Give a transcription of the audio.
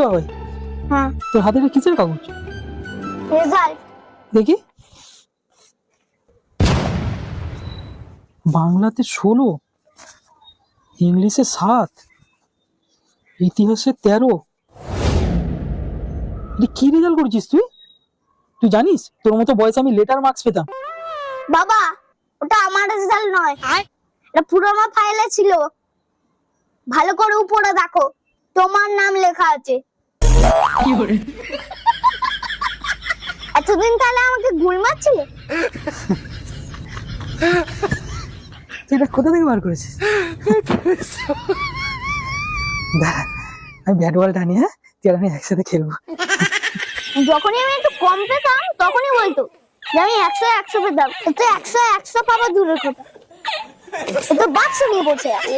বাবাই? হ্যাঁ। তোর হাতে এটা কিসের কাগজ? রেজাল্ট। দেখি। বাংলাতে 16, ইংলিশে 7, ইতিহাসে 13। এটা কি রেজাল্ট করেছিস তুই? তুই জানিস তোর মতো বয়সে আমি লেটার মার্কস পেতাম। বাবা, ওটা আমার রেজাল্ট নয়, এটা পুরোনো ফাইলে ছিল। ভালো করে উপরে দেখো, তোমার নাম লেখা আছে। এতদিন তাহলে আমাকে গুল মারছিলে? তুই এটা কোথা থেকে বার করেছিস? দাঁড়া, আমি ব্যাট বলটা আনি, হ্যাঁ তুই আর আমি একসাথে খেলবো। যখনই আমি একটু কম পেতাম তখনই বলতো যে আমি 100 পেতাম। এতো 100 পাওয়া দূরের কথা, এতো বাক্স নিয়ে বসে আছে।